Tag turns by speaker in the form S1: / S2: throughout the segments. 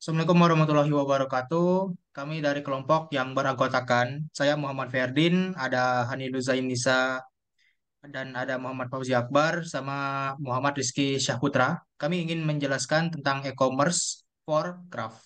S1: Assalamualaikum warahmatullahi wabarakatuh. Kami dari kelompok yang beranggotakan, saya Muhammad Ferdin, ada Hanil Zain Nisa, dan ada Muhammad Fauzi Akbar, sama Muhammad Rizky Syahputra. Kami ingin menjelaskan tentang e-commerce for craft.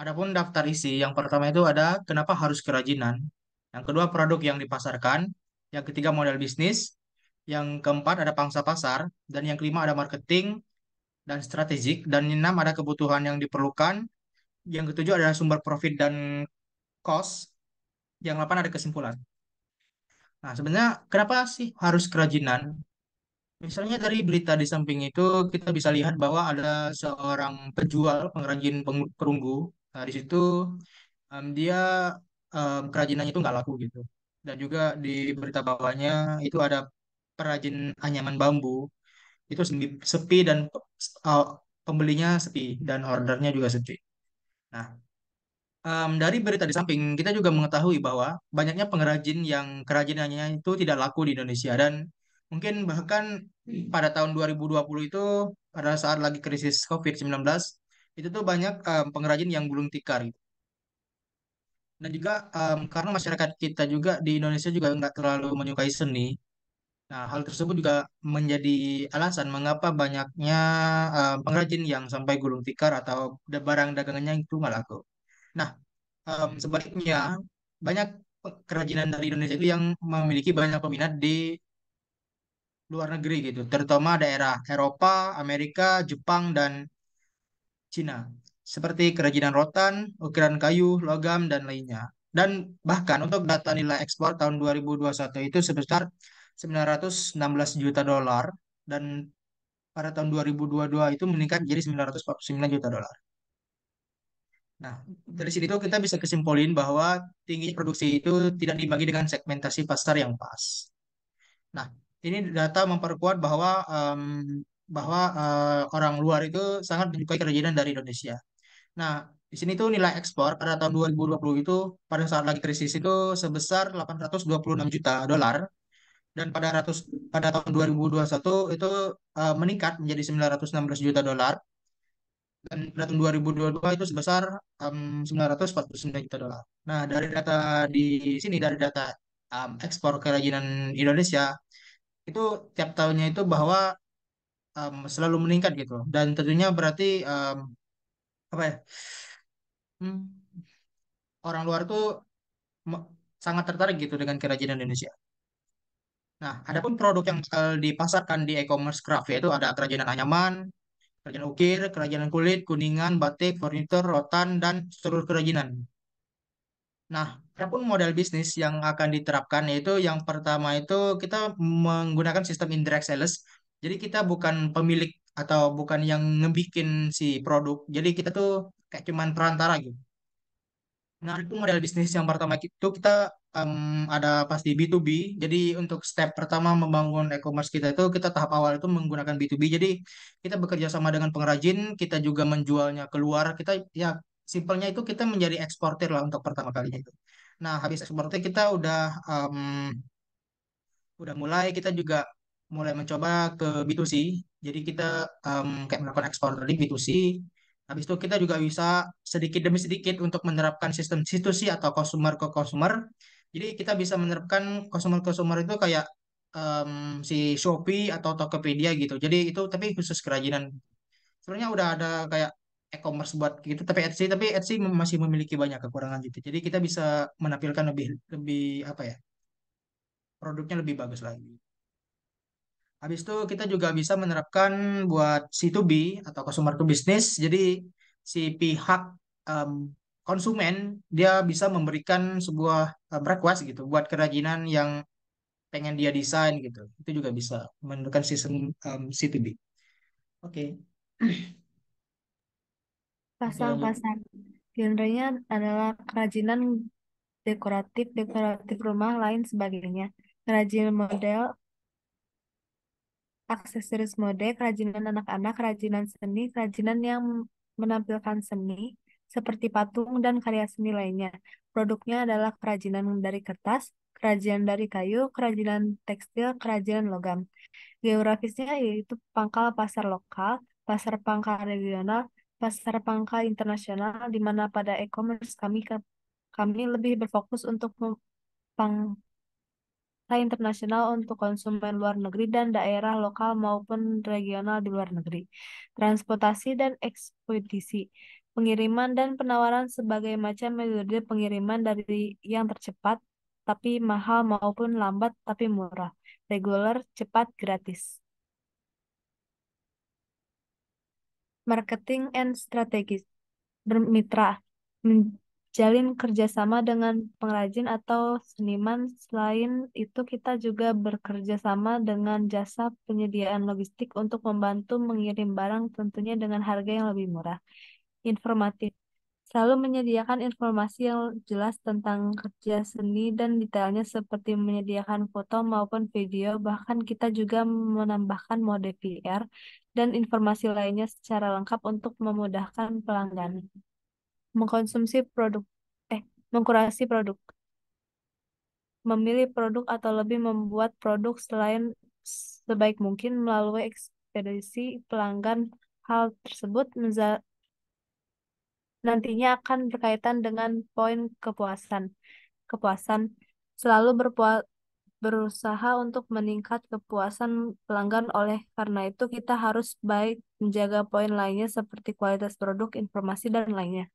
S1: Adapun daftar isi, yang pertama itu ada kenapa harus kerajinan, yang kedua produk yang dipasarkan, yang ketiga model bisnis, yang keempat ada pangsa pasar, dan yang kelima ada marketing dan strategik, dan yang enam ada kebutuhan yang diperlukan. Yang ketujuh adalah sumber profit dan cost. Yang delapan ada kesimpulan. Nah, sebenarnya kenapa sih harus kerajinan? Misalnya dari berita di samping itu kita bisa lihat bahwa ada seorang penjual pengrajin perunggu. Nah, di situ dia kerajinannya itu nggak laku gitu. Dan juga di berita bawahnya itu ada perajin anyaman bambu. Itu sepi dan uh, pembelinya sepi dan ordernya juga sepi. Nah, dari berita di samping, kita juga mengetahui bahwa banyaknya pengrajin yang kerajinannya itu tidak laku di Indonesia dan mungkin bahkan pada tahun 2020 itu pada saat lagi krisis COVID-19 itu tuh banyak pengrajin yang gulung tikar gitu. Dan juga karena masyarakat kita juga di Indonesia juga nggak terlalu menyukai seni. Nah, hal tersebut juga menjadi alasan mengapa banyaknya pengrajin yang sampai gulung tikar atau barang dagangannya itu nggak laku. Nah, sebaliknya banyak kerajinan dari Indonesia itu yang memiliki banyak peminat di luar negeri gitu, terutama daerah Eropa, Amerika, Jepang, dan Cina, seperti kerajinan rotan, ukiran kayu, logam, dan lainnya. Dan bahkan untuk data nilai ekspor tahun 2021 itu sebesar 916 juta dolar dan pada tahun 2022 itu meningkat jadi 949 juta dolar. Nah, dari sini tuh kita bisa kesimpulin bahwa tingginya produksi itu tidak dibagi dengan segmentasi pasar yang pas. Nah, ini data memperkuat bahwa orang luar itu sangat menyukai kerajinan dari Indonesia. Nah, di sini tuh nilai ekspor pada tahun 2020 itu pada saat lagi krisis itu sebesar 826 juta dolar dan pada tahun 2021 itu meningkat menjadi 916 juta dolar dan pada tahun 2022 itu sebesar 949 juta dolar. Nah, dari data di sini dari data ekspor kerajinan Indonesia itu tiap tahunnya itu bahwa selalu meningkat gitu. Dan tentunya berarti apa ya? hmm, Orang luar tuh me- sangat tertarik gitu dengan kerajinan Indonesia. Nah, adapun produk yang dipasarkan di e-commerce craft yaitu ada kerajinan anyaman, kerajinan ukir, kerajinan kulit, kuningan, batik, furnitur, rotan, dan seluruh kerajinan. Nah, adapun model bisnis yang akan diterapkan yaitu yang pertama itu kita menggunakan sistem indirect sales. Jadi kita bukan pemilik atau bukan yang ngebikin si produk. Jadi kita tuh kayak cuman perantara gitu. Nah, itu model bisnis yang pertama itu kita ada pasti B2B. Jadi untuk step pertama membangun e-commerce kita itu kita tahap awal itu menggunakan B2B. Jadi kita bekerja sama dengan pengrajin, kita juga menjualnya keluar. Kita ya simpelnya itu kita menjadi eksportir lah untuk pertama kalinya itu. Nah, habis eksportir kita udah mulai kita juga mulai mencoba ke B2C. Jadi kita kayak melakukan ekspor tadi B2C. Habis itu kita juga bisa sedikit demi sedikit untuk menerapkan sistem C2C atau consumer ke consumer. Jadi kita bisa menerapkan consumer consumer itu kayak si Shopee atau Tokopedia gitu. Jadi itu tapi khusus kerajinan. Sebenarnya udah ada kayak e-commerce buat gitu, tapi Etsy masih memiliki banyak kekurangan gitu. Jadi kita bisa menampilkan lebih lebih apa ya? Produknya lebih bagus lagi. Habis itu kita juga bisa menerapkan buat C2B atau consumer to business. Jadi si pihak em, konsumen dia bisa memberikan sebuah request gitu buat kerajinan yang pengen dia desain gitu. Itu juga bisa menggunakan sistem C2B. Oke, oke
S2: Pasang
S1: lanjut.
S2: pasar. Genrenya adalah kerajinan dekoratif, dekoratif rumah, lain sebagainya. Kerajinan model, aksesoris mode, kerajinan anak-anak, kerajinan seni, kerajinan yang menampilkan seni, seperti patung dan karya seni lainnya. Produknya adalah kerajinan dari kertas, kerajinan dari kayu, kerajinan tekstil, kerajinan logam. Geografisnya yaitu pangkal pasar lokal, pasar pangkal regional, pasar pangkal internasional, di mana pada e-commerce kami lebih berfokus untuk pangkai internasional untuk konsumen luar negeri dan daerah lokal maupun regional di luar negeri. Transportasi dan ekspedisi, pengiriman dan penawaran sebagai macam metode pengiriman dari yang tercepat tapi mahal maupun lambat tapi murah. Reguler, cepat, gratis. Marketing and strategis. Bermitra, menjalin kerjasama dengan pengrajin atau seniman. Selain itu, kita juga bekerja sama dengan jasa penyediaan logistik untuk membantu mengirim barang tentunya dengan harga yang lebih murah. Informatif, selalu menyediakan informasi yang jelas tentang kerja seni dan detailnya seperti menyediakan foto maupun video. Bahkan kita juga menambahkan mode VR dan informasi lainnya secara lengkap untuk memudahkan pelanggan mengkonsumsi produk, eh, mengkurasi produk, memilih produk atau lebih membuat produk selain sebaik mungkin melalui ekspedisi pelanggan. Hal tersebut nantinya akan berkaitan dengan poin kepuasan. Kepuasan selalu berusaha untuk meningkat kepuasan pelanggan. Oleh karena itu, kita harus baik menjaga poin lainnya seperti kualitas produk, informasi, dan lainnya.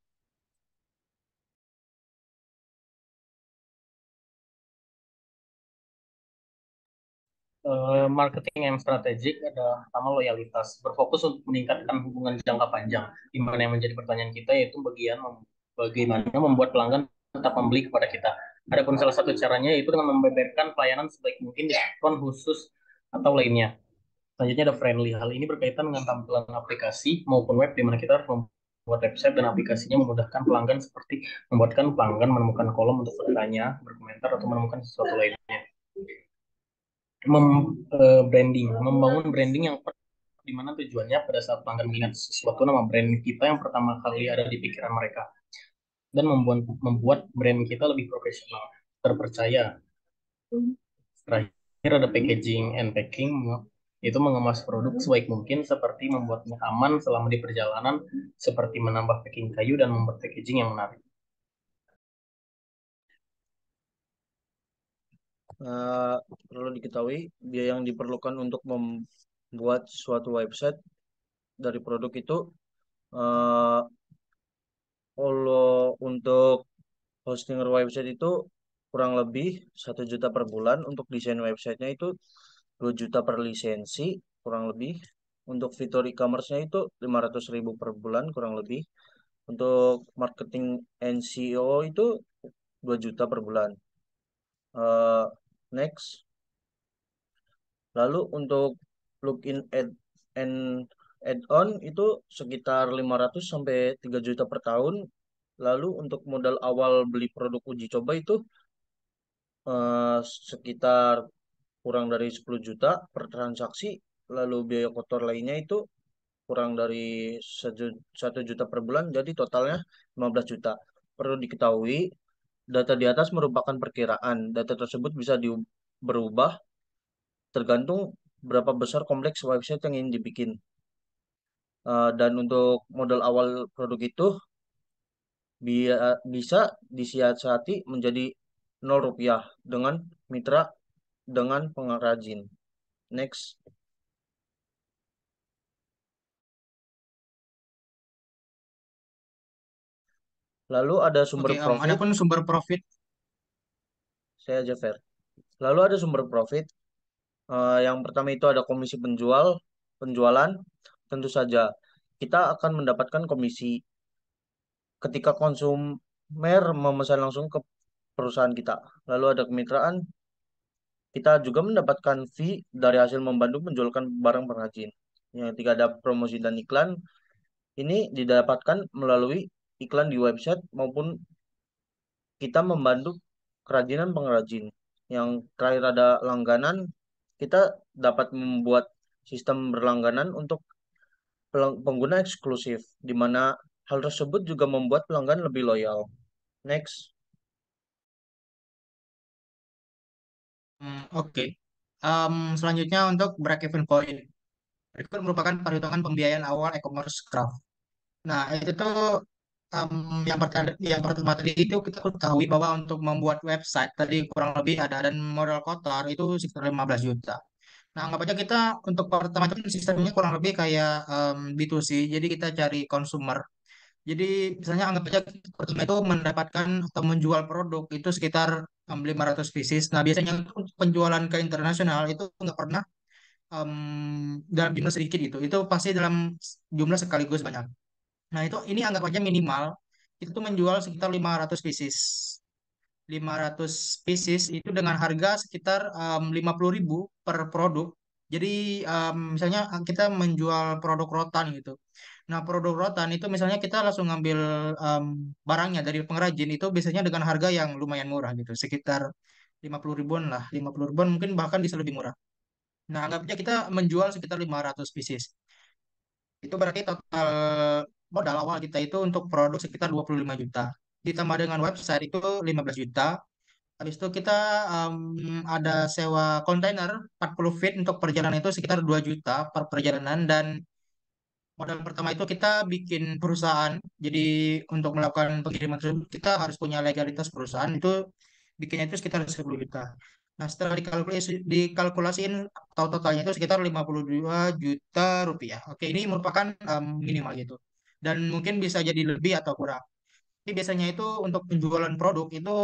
S3: Marketing yang strategik ada pertama loyalitas, berfokus untuk meningkatkan hubungan jangka panjang. Di mana yang menjadi pertanyaan kita yaitu bagaimana membuat pelanggan tetap membeli kepada kita. Adapun salah satu caranya yaitu dengan membeberkan pelayanan sebaik mungkin, diskon khusus atau lainnya. Selanjutnya ada friendly. Hal ini berkaitan dengan tampilan aplikasi maupun web di mana kita harus membuat website dan aplikasinya memudahkan pelanggan seperti membuatkan pelanggan menemukan kolom untuk bertanya, berkomentar atau menemukan sesuatu lainnya. Branding, membangun branding yang di mana tujuannya pada saat pelanggan mengingat sesuatu, nama brand kita yang pertama kali ada di pikiran mereka dan membuat brand kita lebih profesional, terpercaya. Terakhir ada packaging and packing, itu mengemas produk sebaik mungkin seperti membuatnya aman selama di perjalanan, seperti menambah packing kayu dan membuat packaging yang menarik.
S4: Eh, Perlu diketahui biaya yang diperlukan untuk membuat suatu website dari produk itu, eh, kalau untuk hosting website itu kurang lebih 1 juta per bulan. Untuk desain websitenya itu 2 juta per lisensi kurang lebih. Untuk fitur e-commerce-nya itu 500.000 per bulan kurang lebih. Untuk marketing and SEO itu 2 juta per bulan. Next. Lalu untuk plugin and add-on itu sekitar 500 sampai 3 juta per tahun. Lalu untuk modal awal beli produk uji coba itu sekitar kurang dari 10 juta per transaksi. Lalu biaya kotor lainnya itu kurang dari 1 juta per bulan. Jadi totalnya 15 juta. Perlu diketahui, data di atas merupakan perkiraan. Data tersebut bisa berubah tergantung berapa besar kompleks website yang ingin dibikin. Dan untuk modal awal produk itu bisa disiasati menjadi 0 rupiah dengan mitra dengan pengrajin. Next. Lalu ada sumber
S1: Oke,
S4: profit.
S1: adapun sumber profit,
S4: Saya Jaffer. Lalu ada sumber profit. Yang pertama itu ada komisi penjualan. Tentu saja kita akan mendapatkan komisi ketika konsumer memesan langsung ke perusahaan kita. Lalu ada kemitraan, kita juga mendapatkan fee dari hasil membantu menjualkan barang pengrajin. Yang ketiga ada promosi dan iklan, ini didapatkan melalui iklan di website maupun kita membantu kerajinan pengrajin. Yang terakhir ada langganan, kita dapat membuat sistem berlangganan untuk pengguna eksklusif, di mana hal tersebut juga membuat pelanggan lebih loyal. Next.
S1: oke. Selanjutnya untuk break-even point. Berikut merupakan perhitungan pembiayaan awal e-commerce craft. Nah, itu tuh yang pertama tadi itu kita ketahui bahwa untuk membuat website tadi kurang lebih ada dan modal kotor itu sekitar 15 juta. Nah, anggap aja kita untuk pertama itu kan sistemnya kurang lebih kayak B2C, jadi kita cari consumer. Jadi misalnya anggap aja kita pertama itu mendapatkan atau menjual produk itu sekitar 500 pieces. Nah, biasanya untuk penjualan ke internasional itu nggak pernah dalam jumlah sedikit gitu. Itu pasti dalam jumlah sekaligus banyak. Nah, itu ini anggap aja minimal kita tuh menjual sekitar 500 pieces. 500 pieces itu dengan harga sekitar 50.000 per produk. Jadi misalnya kita menjual produk rotan gitu. Nah, produk rotan itu misalnya kita langsung ngambil barangnya dari pengrajin itu biasanya dengan harga yang lumayan murah gitu, sekitar 50 ribuan lah, 50 ribuan mungkin bahkan bisa lebih murah. Nah, anggapnya kita menjual sekitar 500 pieces. Itu berarti total modal awal kita itu untuk produk sekitar 25 juta. Ditambah dengan website itu 15 juta. Habis itu kita ada sewa kontainer 40 feet untuk perjalanan itu sekitar 2 juta per perjalanan dan modal pertama itu kita bikin perusahaan. Jadi untuk melakukan pengiriman tersebut kita harus punya legalitas perusahaan itu bikinnya itu sekitar 10 juta. Nah, setelah dikalkulasiin atau totalnya itu sekitar 52 juta rupiah. Oke, ini merupakan minimal gitu. Dan mungkin bisa jadi lebih atau kurang. Tapi biasanya itu untuk penjualan produk itu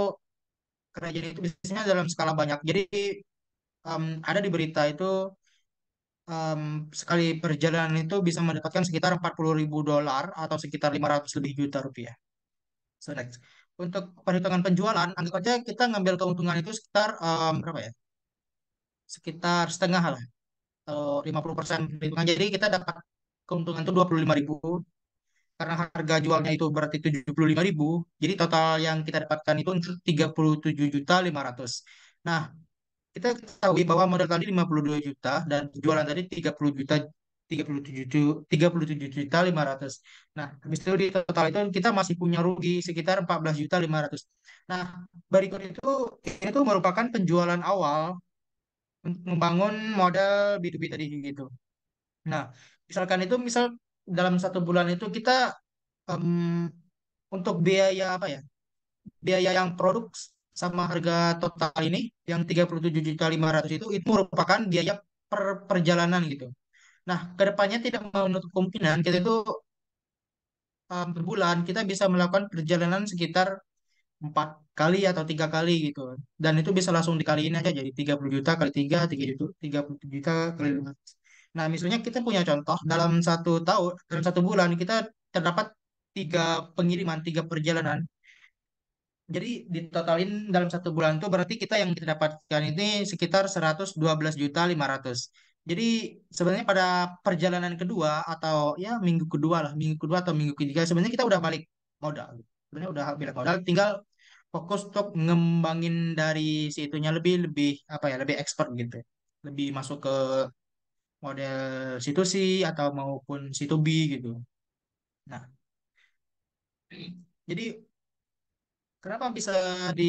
S1: kerajaan itu biasanya dalam skala banyak. Jadi ada di berita itu em, sekali perjalanan itu bisa mendapatkan sekitar 40.000 dolar atau sekitar 500 lebih juta rupiah. So next. Untuk perhitungan penjualan, anggap aja kita ngambil keuntungan itu sekitar berapa ya? Sekitar setengah lah, atau 50% perhitungan. Jadi kita dapat keuntungan itu 25.000 karena harga jualnya itu berarti 75.000. Jadi total yang kita dapatkan itu 37.500. Nah, kita ketahui bahwa modal tadi 52 juta dan jualan tadi 30 juta 37 juta 500. Nah, habis itu di total itu kita masih punya rugi sekitar 14 juta 500. Nah, berikut itu merupakan penjualan awal untuk membangun modal B2B tadi gitu. Nah, misalkan itu dalam 1 bulan itu kita em, untuk biaya apa ya? Biaya yang produk sama harga total ini yang 37.500 itu merupakan biaya per perjalanan gitu. Nah, kedepannya tidak menutup kemungkinan kita itu per bulan kita bisa melakukan perjalanan sekitar 4 kali atau 3 kali gitu. Dan itu bisa langsung dikaliin aja jadi 30 juta kali 3, 3 juta, 30 juta kali 5. Nah, misalnya kita punya contoh dalam 1 bulan kita terdapat 3 pengiriman, 3 perjalanan. Jadi ditotalin dalam 1 bulan itu berarti kita yang kita dapatkan ini sekitar 112.500. Jadi sebenarnya pada perjalanan kedua atau ya minggu kedua lah, minggu kedua atau minggu ketiga sebenarnya kita udah balik modal. Sebenarnya udah balik modal, tinggal fokus untuk ngembangin dari situnya lebih lebih apa ya, lebih expert gitu. Lebih masuk ke model situ C atau maupun situ B gitu. Nah, jadi kenapa bisa di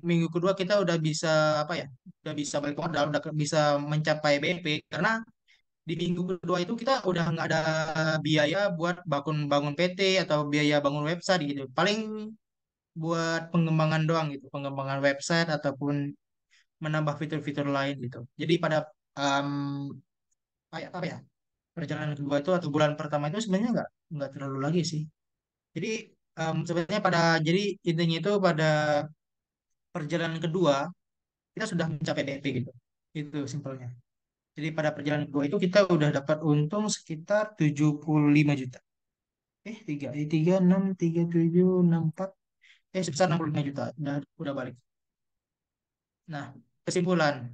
S1: minggu kedua kita udah bisa apa ya? Udah bisa balik modal, udah bisa mencapai BP karena di minggu kedua itu kita udah nggak ada biaya buat bangun bangun PT atau biaya bangun website gitu. Paling buat pengembangan doang gitu, pengembangan website ataupun menambah fitur-fitur lain gitu. Jadi pada um, apa ya? Perjalanan kedua itu atau bulan pertama itu sebenarnya nggak terlalu lagi sih. Jadi sebenarnya jadi intinya itu pada perjalanan kedua kita sudah mencapai BP gitu. Itu simpelnya. Jadi pada perjalanan kedua itu kita udah dapat untung sekitar 75 juta. 3, 6, 7, 6, 4. Sebesar 65 juta. Udah balik. Nah, kesimpulan.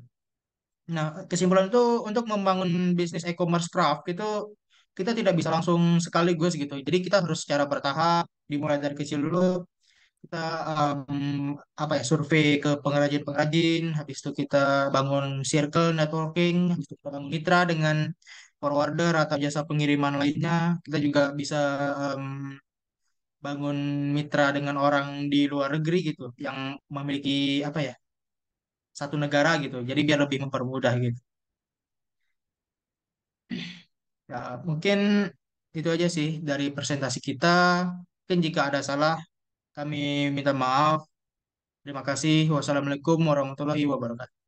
S1: Kesimpulan itu untuk membangun bisnis e-commerce craft itu kita tidak bisa langsung sekaligus gitu. Jadi kita harus secara bertahap, dimulai dari kecil dulu. Kita apa ya, survei ke pengrajin-pengrajin, habis itu kita bangun circle networking, habis itu kita bangun mitra dengan forwarder atau jasa pengiriman lainnya. Kita juga bisa em, bangun mitra dengan orang di luar negeri gitu yang memiliki apa ya, satu negara gitu. Jadi biar lebih mempermudah gitu. Ya, mungkin Itu aja sih dari presentasi kita. Mungkin jika ada salah, kami minta maaf. Terima kasih. Wassalamualaikum warahmatullahi wabarakatuh.